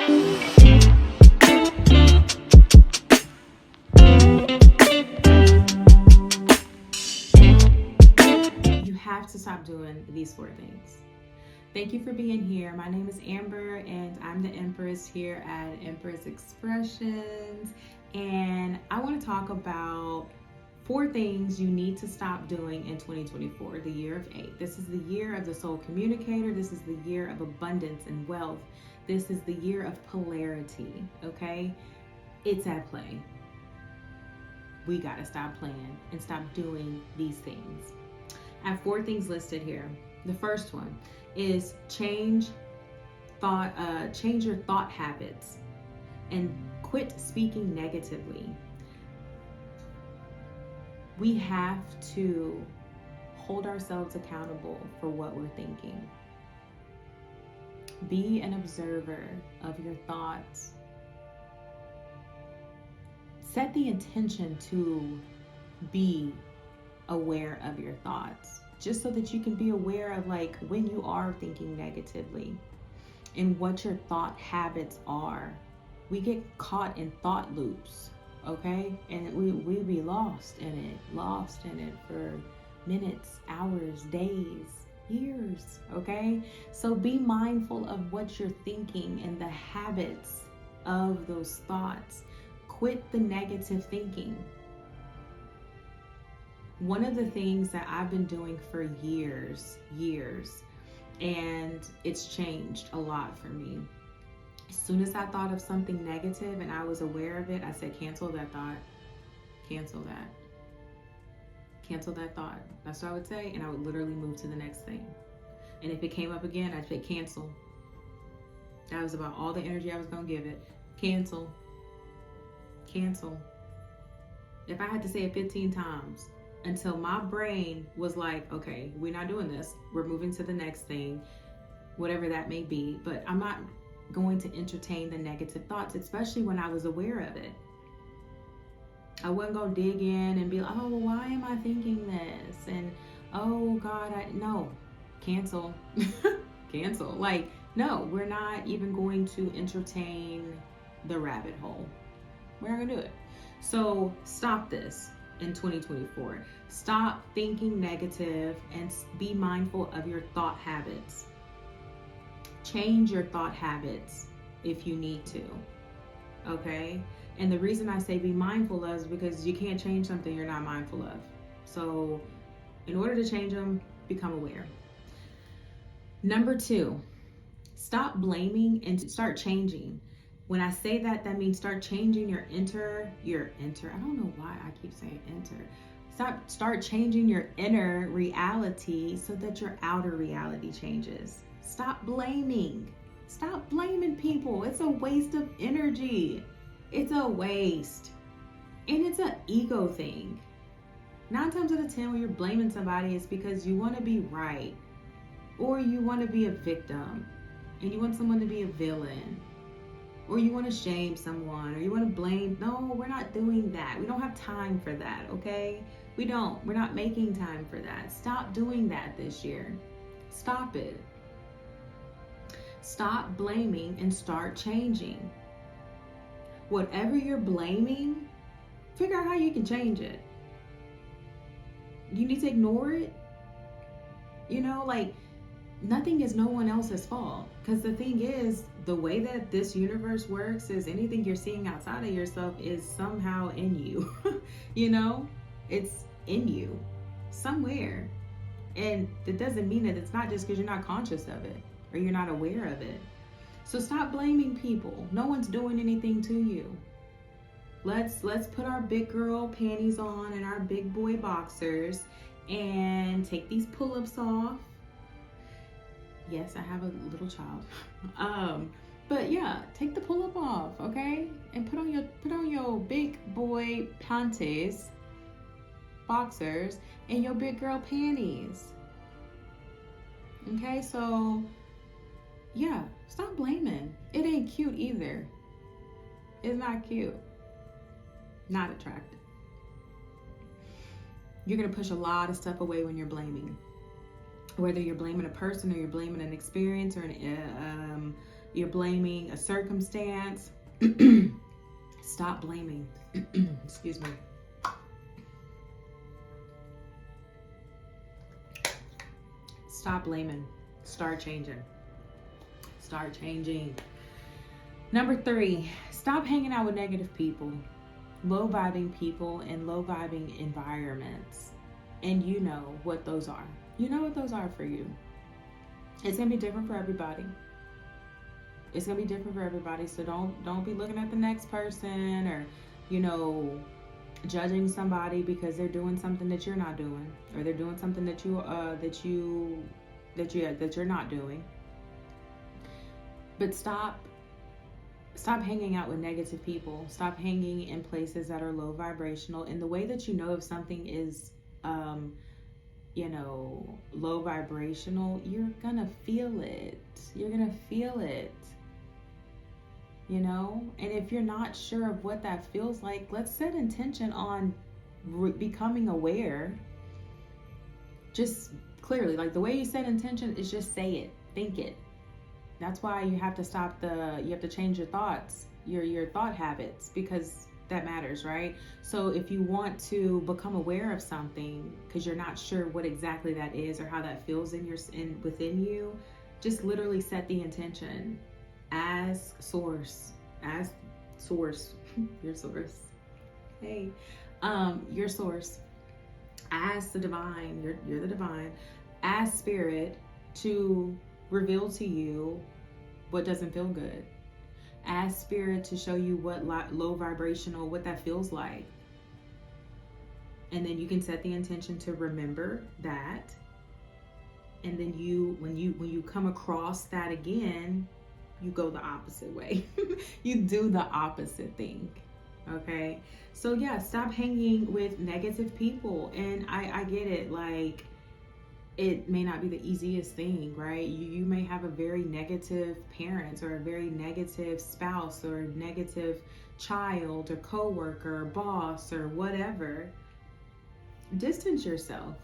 You have to stop doing these 4 things. Thank you for being here. My name is Amber and I'm the Empress here at Empress Expressions. And I want to talk about 4 things you need to stop doing in 2024, the year of 8. This is the year of the soul communicator. This is the year of abundance and wealth. This is the year of polarity, okay? It's at play. We got to stop playing and stop doing these things. I have 4 things listed here. The first one is change your thought habits and quit speaking negatively. We have to hold ourselves accountable for what we're thinking. Be an observer of your thoughts. Set the intention to be aware of your thoughts, just so that you can be aware of like when you are thinking negatively and what your thought habits are. We get caught in thought loops, okay? And we be lost in it for minutes, hours, days, years, okay? So be mindful of what you're thinking and the habits of those thoughts. Quit the negative thinking. One of the things that I've been doing for years, and it's changed a lot for me. As soon as I thought of something negative and I was aware of it, I said, cancel that thought, cancel that thought. That's what I would say, and I would literally move to the next thing. And if it came up again, I'd say cancel. That was about all the energy I was gonna give it. Cancel. If I had to say it 15 times, until my brain was like, okay, we're not doing this. We're moving to the next thing, whatever that may be. But I'm not going to entertain the negative thoughts, especially when I was aware of it. I wasn't going to dig in and be like, oh, why am I thinking this? And, oh, God, no, cancel. Cancel. Like, no, we're not even going to entertain the rabbit hole. We're not going to do it. So stop this. In 2024, stop thinking negative and be mindful of your thought habits. Change your thought habits if you need to, okay? And the reason I say be mindful of is because you can't change something you're not mindful of. So in order to change them, become aware. Number 2, stop blaming and start changing. When I say that, that means start changing your enter. I don't know why I keep saying enter. Start changing your inner reality so that your outer reality changes. Stop blaming. Stop blaming people. It's a waste of energy. It's a waste. And it's an ego thing. 9 times out of 10 when you're blaming somebody, it's because you want to be right. Or you want to be a victim. And you want someone to be a villain. Or you want to shame someone, or you want to blame. No, we're not doing that. We don't have time for that, okay? We're not making time for that. Stop doing that this year. Stop it. Stop blaming and start changing. Whatever you're blaming, figure out how you can change it. You need to ignore it. Nothing is no one else's fault. Because the thing is, the way that this universe works is anything you're seeing outside of yourself is somehow in you. It's in you somewhere. And it doesn't mean that it's not just because you're not conscious of it or you're not aware of it. So stop blaming people. No one's doing anything to you. Let's put our big girl panties on and our big boy boxers and take these pull-ups off. Yes, I have a little child. But yeah, take the pull-up off, okay? And put on your big boy panties, boxers, and your big girl panties. Okay, so yeah, stop blaming. It ain't cute either. It's not cute. Not attractive. You're gonna push a lot of stuff away when you're blaming. Whether you're blaming a person or you're blaming an experience or you're blaming a circumstance. Stop blaming. Excuse me. Stop blaming. Start changing. Start changing. Number 3, stop hanging out with negative people, low vibing people, and low vibing environments. And you know what those are. You know what those are for you. It's gonna be different for everybody. It's gonna be different for everybody. So don't be looking at the next person, or judging somebody because they're doing something that you're not doing, or they're doing something that you're not doing. But stop hanging out with negative people. Stop hanging in places that are low vibrational. And the way that you know if something is low vibrational, you're gonna feel it. And if you're not sure of what that feels like, let's set intention on becoming aware. Just clearly, like the way you set intention is just say it, think it. That's why you have to you have to change your thoughts, your thought habits, because that matters, right? So if you want to become aware of something because you're not sure what exactly that is or how that feels within you, just literally set the intention. As source, your source. Hey, your source, as the divine, you're the divine, as spirit, to reveal to you what doesn't feel good, as spirit to show you what low vibrational, what that feels like. And then you can set the intention to remember that. And then when you come across that again, you go the opposite way. You do the opposite thing. Okay? So yeah, stop hanging with negative people. And I get it. Like, it may not be the easiest thing, right? You may have a very negative parents, or a very negative spouse, or a negative child, or coworker, or boss, or whatever. Distance yourself.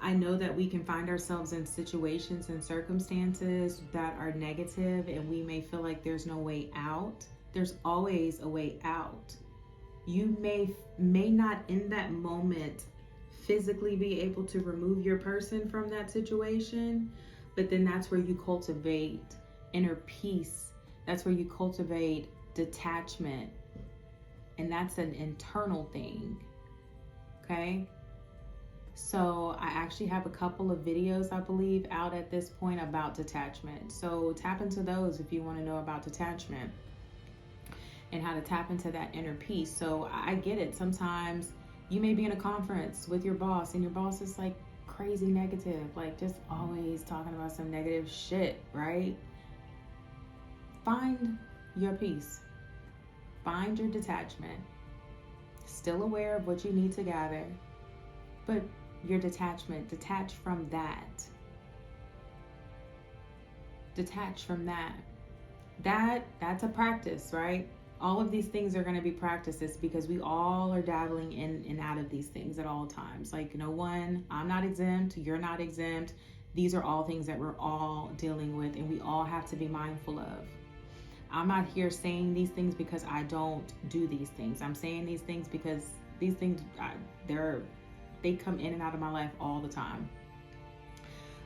I know that we can find ourselves in situations and circumstances that are negative, and we may feel like there's no way out. There's always a way out. You may not in that moment physically be able to remove your person from that situation, but then that's where you cultivate inner peace. That's where you cultivate detachment. And that's an internal thing. Okay? So I actually have a couple of videos, I believe, out at this point about detachment. So tap into those if you want to know about detachment and how to tap into that inner peace. So I get it. Sometimes you may be in a conference with your boss, and your boss is like crazy negative, like just always talking about some negative shit, right? Find your peace. Find your detachment. Still aware of what you need to gather, but your detachment, detach from that. Detach from that. That's a practice, right? All of these things are going to be practices, because we all are dabbling in and out of these things at all times. Like, I'm not exempt, you're not exempt. These are all things that we're all dealing with, and we all have to be mindful of. I'm not here saying these things because I don't do these things. I'm saying these things because these things, they come in and out of my life all the time.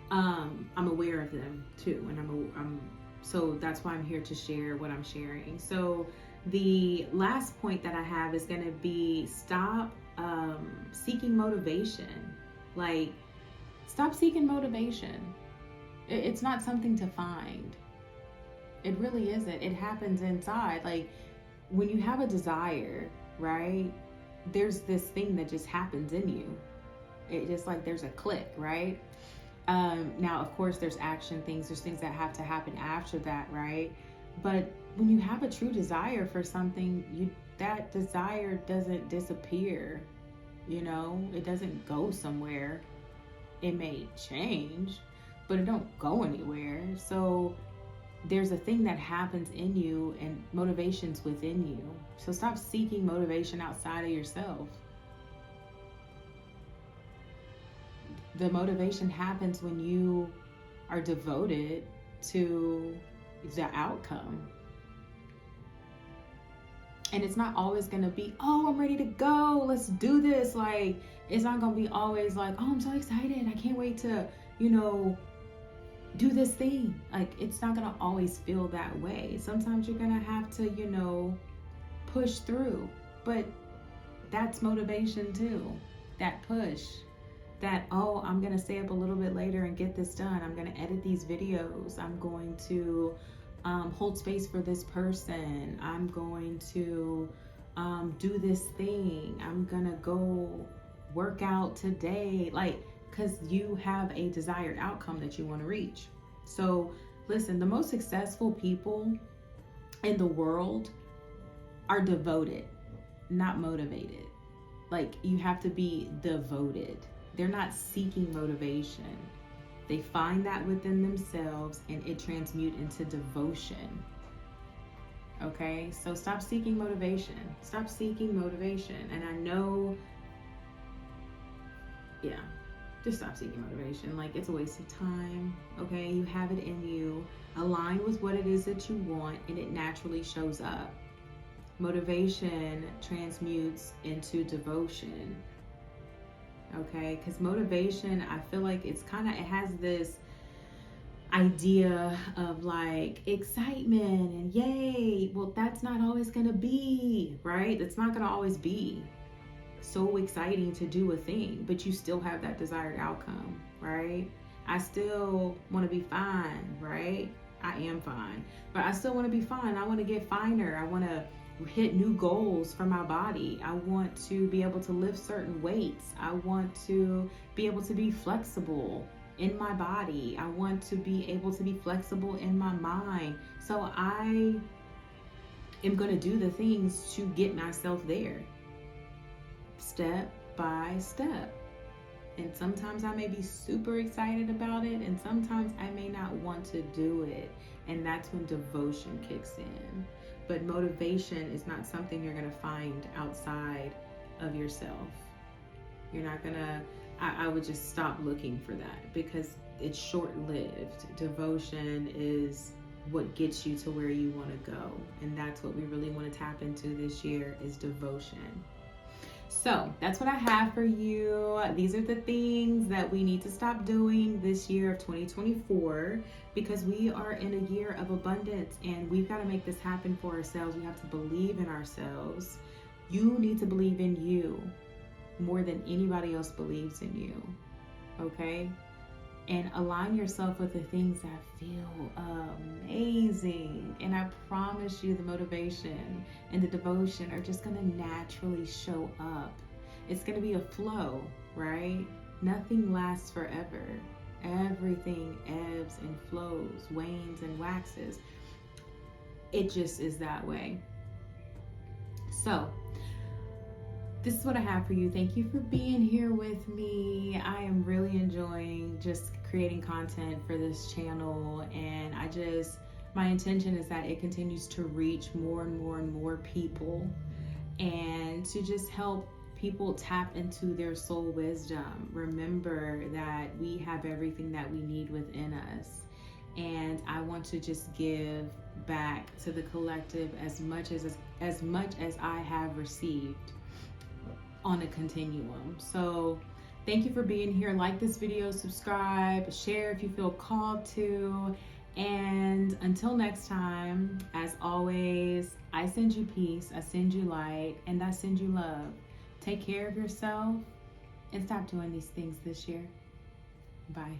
I'm aware of them too, and so that's why I'm here to share what I'm sharing. So the last point that I have is going to be stop seeking motivation. Like, stop seeking motivation. It's not something to find. It really isn't. It happens inside. Like, when you have a desire, right? There's this thing that just happens in you. It just, like, there's a click, right? Now, of course, there's there's things that have to happen after that, right? But when you have a true desire for something, that desire doesn't disappear, it doesn't go somewhere. It may change, but it don't go anywhere. So there's a thing that happens in you, and motivation's within you. So stop seeking motivation outside of yourself. the motivation happens when you are devoted to the outcome. And it's not always going to be, oh, I'm ready to go, let's do this. Like, it's not going to be always like, oh, I'm so excited, I can't wait to, do this thing. Like, it's not going to always feel that way. Sometimes you're going to have to, push through. But that's motivation too. That push. That, oh, I'm going to stay up a little bit later and get this done. I'm going to edit these videos. I'm going to hold space for this person. I'm going to do this thing. I'm going to go work out today. Like, because you have a desired outcome that you want to reach. So listen, the most successful people in the world are devoted, not motivated. Like, you have to be devoted. They're not seeking motivation. They find that within themselves and it transmutes into devotion. Okay, so stop seeking motivation. Stop seeking motivation. And I know, just stop seeking motivation. Like, it's a waste of time. Okay, you have it in you. Align with what it is that you want and it naturally shows up. Motivation transmutes into devotion. Okay, because motivation, I feel like it has this idea of like excitement and yay. Well, that's not always gonna be, right? It's not gonna always be so exciting to do a thing, but you still have that desired outcome, right? I still want to be fine, right? I am fine, but I still want to be fine. I want to get finer. I want to hit new goals for my body. I want to be able to lift certain weights. I want to be able to be flexible in my body. I want to be able to be flexible in my mind. So I am going to do the things to get myself there, step by step. And sometimes I may be super excited about it, and sometimes I may not want to do it. And that's when devotion kicks in. But motivation is not something you're going to find outside of yourself. You're not going to, I would just stop looking for that because it's short-lived. Devotion is what gets you to where you want to go. And that's what we really want to tap into this year, is devotion. So that's what I have for you. These are the things that we need to stop doing this year of 2024, because we are in a year of abundance and we've got to make this happen for ourselves. We have to believe in ourselves. You need to believe in you more than anybody else believes in you. Okay? And align yourself with the things that feel amazing. And I promise you, the motivation and the devotion are just going to naturally show up. It's going to be a flow, right? Nothing lasts forever. Everything ebbs and flows, wanes and waxes. It just is that way. So, this is what I have for you. Thank you for being here with me. I am really enjoying just creating content for this channel, and my intention is that it continues to reach more and more and more people, and to just help people tap into their soul wisdom. Remember that we have everything that we need within us, and I want to just give back to the collective as much as I have received on a continuum. So thank you for being here. Like this video, subscribe, share if you feel called to, and until next time, as always, I send you peace, I send you light, and I send you love. Take care of yourself and stop doing these things this year. Bye.